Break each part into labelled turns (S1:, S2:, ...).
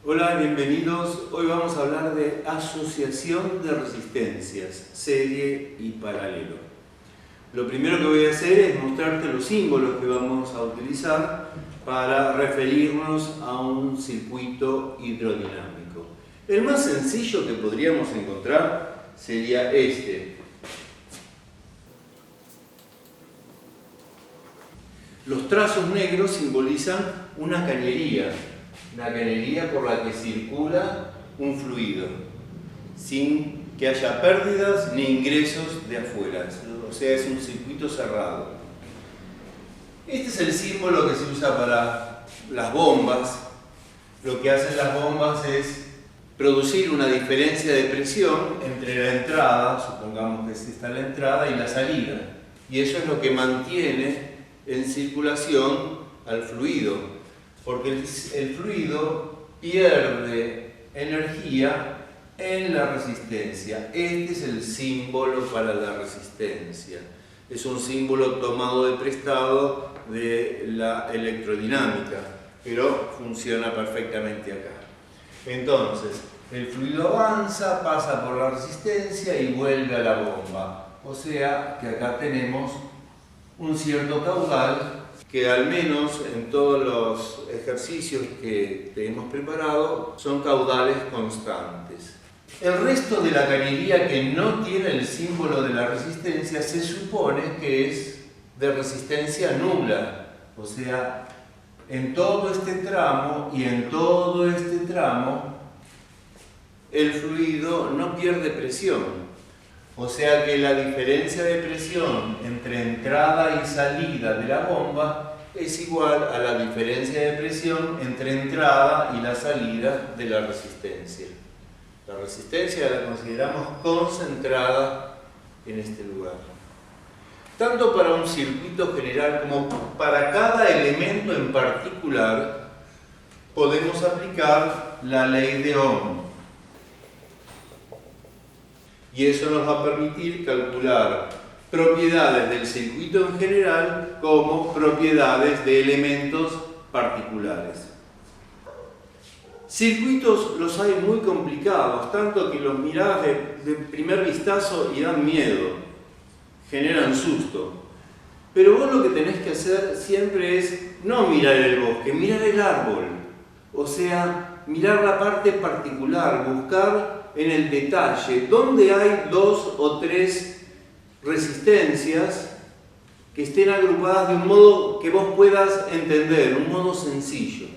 S1: Hola, bienvenidos. Hoy vamos a hablar de asociación de resistencias, serie y paralelo. Lo primero que voy a hacer es mostrarte los símbolos que vamos a utilizar para referirnos a un circuito hidrodinámico. El más sencillo que podríamos encontrar sería este. Los trazos negros simbolizan una cañería por la que circula un fluido, sin que haya pérdidas ni ingresos de afuera, o sea, es un circuito cerrado. Este es el símbolo que se usa para las bombas. Lo que hacen las bombas es producir una diferencia de presión entre la entrada, supongamos que esta es la entrada, y la salida. Y eso es lo que mantiene en circulación al fluido, porque el fluido pierde energía en la resistencia. Este es el símbolo para la resistencia. Es un símbolo tomado de prestado de la electrodinámica, pero funciona perfectamente acá. Entonces, el fluido avanza, pasa por la resistencia y vuelve a la bomba. O sea que acá tenemos un cierto caudal que, al menos en todos los ejercicios que te hemos preparado, son caudales constantes. El resto de la cañería que no tiene el símbolo de la resistencia se supone que es de resistencia nula. O sea, en todo este tramo y en todo este tramo el fluido no pierde presión. O sea que la diferencia de presión entre entrada y salida de la bomba es igual a la diferencia de presión entre entrada y la salida de la resistencia. La resistencia la consideramos concentrada en este lugar. Tanto para un circuito general como para cada elemento en particular, podemos aplicar la ley de Ohm. Y eso nos va a permitir calcular propiedades del circuito en general como propiedades de elementos particulares. Circuitos los hay muy complicados, tanto que los mirás de primer vistazo y dan miedo, generan susto. Pero vos lo que tenés que hacer siempre es no mirar el bosque, mirar el árbol. O sea, mirar la parte particular, buscar en el detalle dónde hay 2 o 3 resistencias que estén agrupadas de un modo que vos puedas entender, un modo sencillo.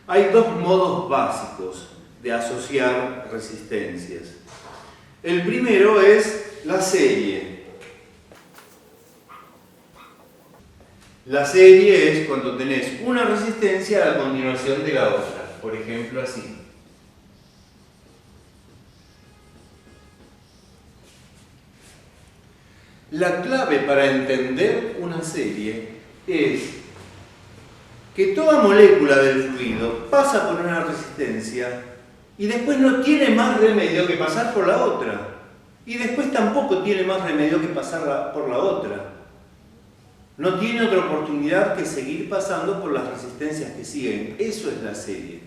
S1: Hay 2 modos básicos de asociar resistencias. El primero es la serie. La serie es cuando tenés una resistencia a continuación de la otra, por ejemplo así. La clave para entender una serie es que toda molécula del fluido pasa por una resistencia y después no tiene más remedio que pasar por la otra. Y después tampoco tiene más remedio que pasar por la otra. No tiene otra oportunidad que seguir pasando por las resistencias que siguen. Eso es la serie.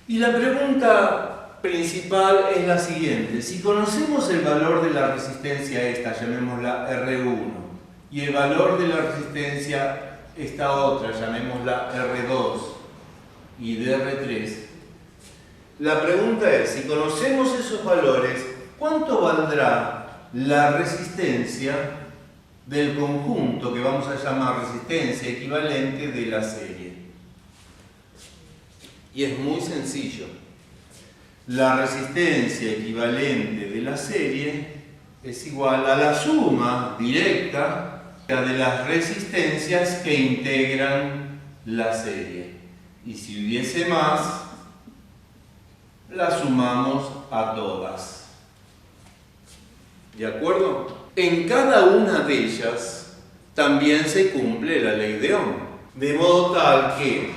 S1: Y la pregunta principal es la siguiente: si conocemos el valor de la resistencia esta, llamémosla R1, y el valor de la resistencia esta otra, llamémosla R2 y de R3, la pregunta es, si conocemos esos valores, ¿cuánto valdrá la resistencia del conjunto que vamos a llamar resistencia equivalente de la serie? Y es muy sencillo. La resistencia equivalente de la serie es igual a la suma directa de las resistencias que integran la serie. Y si hubiese más, la sumamos a todas. ¿De acuerdo? En cada una de ellas también se cumple la ley de Ohm. De modo tal que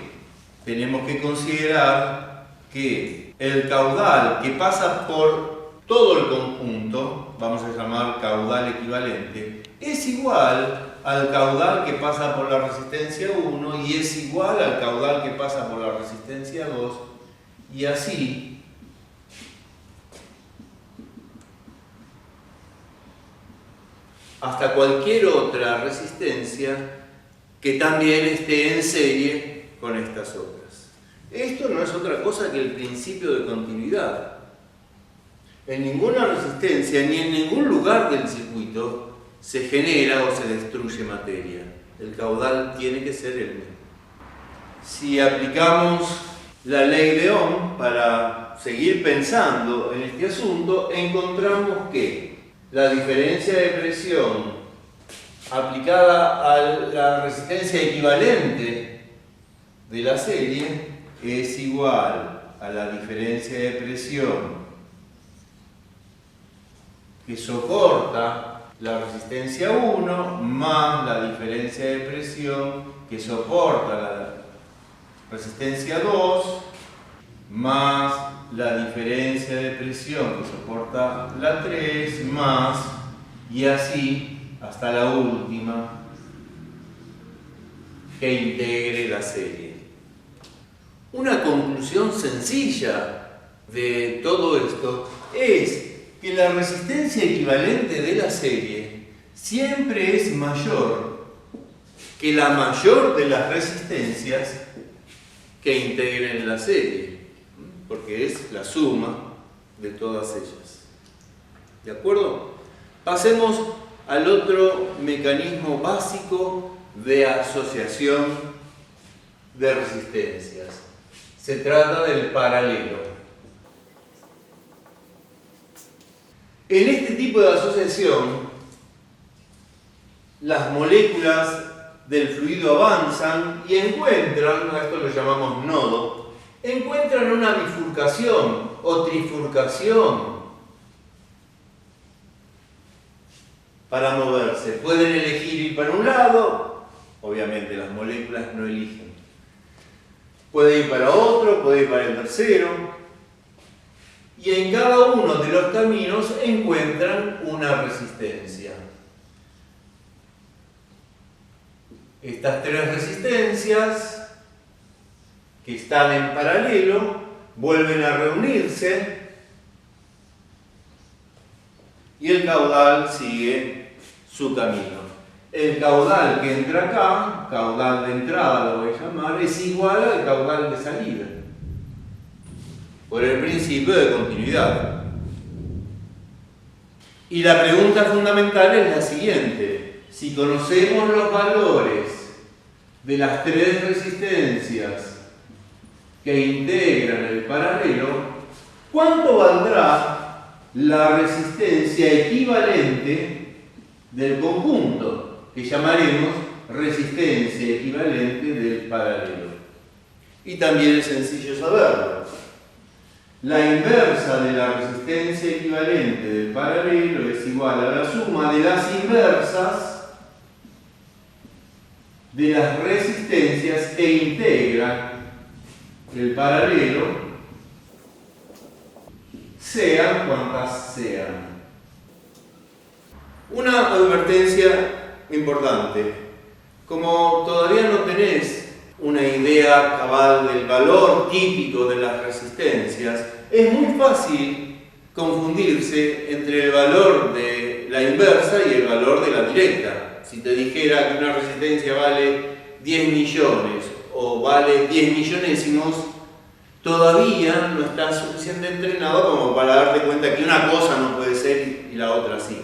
S1: tenemos que considerar que el caudal que pasa por todo el conjunto, vamos a llamar caudal equivalente, es igual al caudal que pasa por la resistencia 1 y es igual al caudal que pasa por la resistencia 2 y así hasta cualquier otra resistencia que también esté en serie con estas otras. Esto no es otra cosa que el principio de continuidad. En ninguna resistencia ni en ningún lugar del circuito se genera o se destruye materia. El caudal tiene que ser el mismo. Si aplicamos la ley de Ohm para seguir pensando en este asunto, encontramos que la diferencia de presión aplicada a la resistencia equivalente de la serie es igual a la diferencia de presión que soporta la resistencia 1 más la diferencia de presión que soporta la resistencia 2 más la diferencia de presión que soporta la 3 más, y así hasta la última que integre la serie. Una conclusión sencilla de todo esto es que la resistencia equivalente de la serie siempre es mayor que la mayor de las resistencias que integren la serie, porque es la suma de todas ellas. ¿De acuerdo? Pasemos al otro mecanismo básico de asociación de resistencias. Se trata del paralelo. En este tipo de asociación, las moléculas del fluido avanzan y encuentran, a esto lo llamamos nodo, encuentran una bifurcación o trifurcación para moverse. Pueden elegir ir para un lado, obviamente las moléculas no eligen. Puede ir para otro, puede ir para el tercero. Y en cada uno de los caminos encuentran una resistencia. Estas tres resistencias que están en paralelo vuelven a reunirse y el caudal sigue su camino. El caudal que entra acá, caudal de entrada lo voy a llamar, es igual al caudal de salida, por el principio de continuidad. Y la pregunta fundamental es la siguiente: si conocemos los valores de las tres resistencias que integran el paralelo, ¿cuánto valdrá la resistencia equivalente del conjunto, que llamaremos resistencia equivalente del paralelo? Y también es sencillo saberlo. La inversa de la resistencia equivalente del paralelo es igual a la suma de las inversas de las resistencias que integran el paralelo, sean cuantas sean. Una advertencia importante: como todavía no tenés una idea cabal del valor típico de las resistencias, es muy fácil confundirse entre el valor de la inversa y el valor de la directa. Si te dijera que una resistencia vale 10 millones o vale 10 millonésimos, todavía no estás suficientemente entrenado como para darte cuenta que una cosa no puede ser y la otra sí.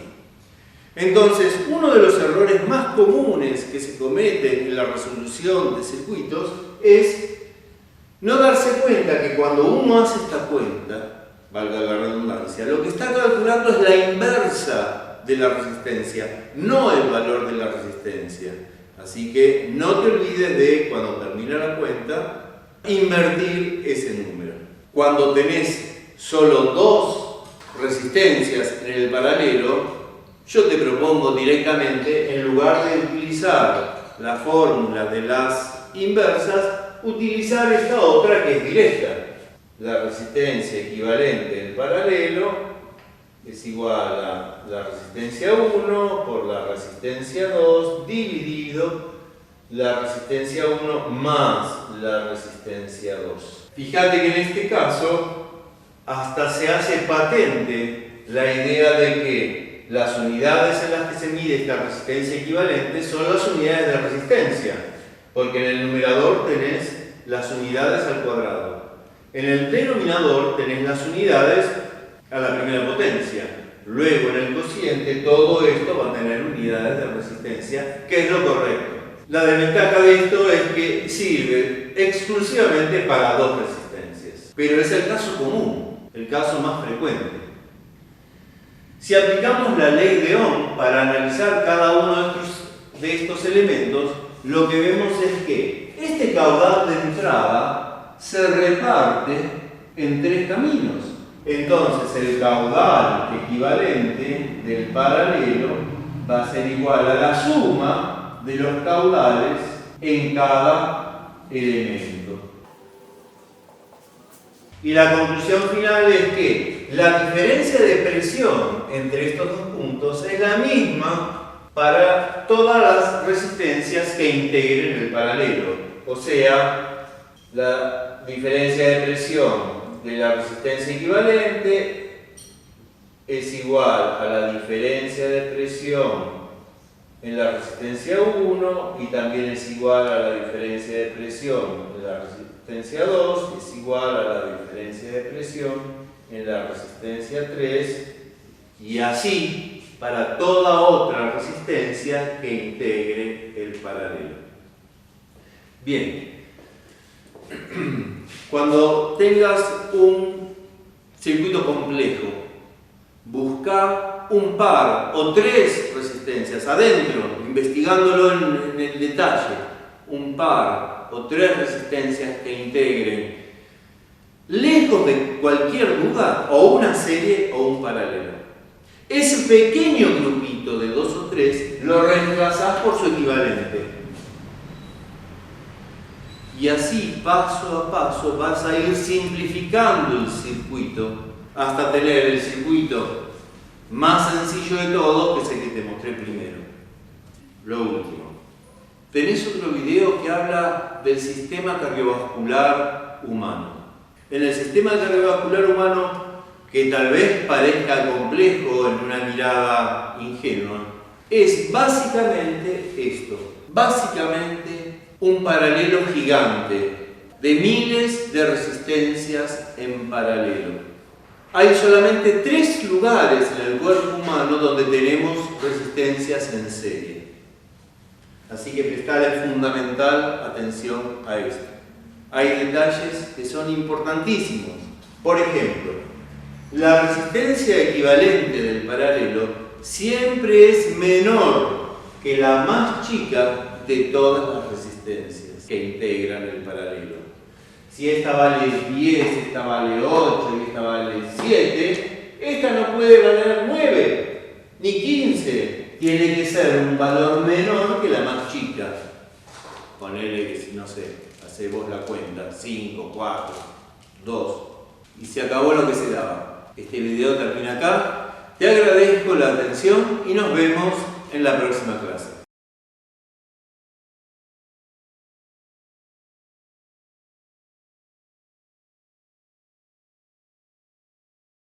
S1: Entonces, uno de los errores más comunes que se cometen en la resolución de circuitos es no darse cuenta que cuando uno hace esta cuenta, valga la redundancia, lo que está calculando es la inversa de la resistencia, no el valor de la resistencia. Así que no te olvides de, cuando termine la cuenta, invertir ese número. Cuando tenés solo dos resistencias en el paralelo, yo te propongo directamente, en lugar de utilizar la fórmula de las inversas, utilizar esta otra que es directa. La resistencia equivalente del paralelo es igual a la resistencia 1 por la resistencia 2 dividido la resistencia 1 más la resistencia 2. Fíjate que en este caso hasta se hace patente la idea de que las unidades en las que se mide esta resistencia equivalente son las unidades de resistencia, porque en el numerador tenés las unidades al cuadrado. En el denominador tenés las unidades a la primera potencia. Luego en el cociente todo esto va a tener unidades de resistencia, que es lo correcto. La desventaja de esto es que sirve exclusivamente para dos resistencias, pero es el caso común, el caso más frecuente. Si aplicamos la ley de Ohm para analizar cada uno de estos elementos, lo que vemos es que este caudal de entrada se reparte en tres caminos. Entonces el caudal equivalente del paralelo va a ser igual a la suma de los caudales en cada elemento. Y la conclusión final es que la diferencia de presión entre estos dos puntos es la misma para todas las resistencias que integren el paralelo. O sea, la diferencia de presión de la resistencia equivalente es igual a la diferencia de presión en la resistencia 1 y también es igual a la diferencia de presión en la resistencia 2, es igual a la diferencia de presión en la resistencia 3 y así para toda otra resistencia que integre el paralelo. Bien, cuando tengas un circuito complejo, busca un par o tres resistencias adentro, investigándolo en el detalle, un par o tres resistencias que integren lejos de cualquier duda o una serie o un paralelo. Ese pequeño grupito de dos o tres lo reemplazás por su equivalente. Y así, paso a paso, vas a ir simplificando el circuito hasta tener el circuito más sencillo de todos, que es el que te mostré primero. Lo último. Tenés otro video que habla del sistema cardiovascular humano. En el sistema cardiovascular humano, que tal vez parezca complejo en una mirada ingenua, es básicamente esto. Básicamente un paralelo gigante de miles de resistencias en paralelo. Hay solamente 3 lugares en el cuerpo humano donde tenemos resistencias en serie. Así que prestale fundamental atención a esto. Hay detalles que son importantísimos. Por ejemplo, la resistencia equivalente del paralelo siempre es menor que la más chica de todas las resistencias que integran el paralelo. Si esta vale 10, esta vale 8 y esta vale 7, esta no puede valer 9 ni 15. Tiene que ser un valor menor que la más chica. Ponele que, no sé, hacé vos la cuenta, 5, 4, 2. Y se acabó lo que se daba. Este video termina acá. Te agradezco la atención y nos vemos en la próxima clase.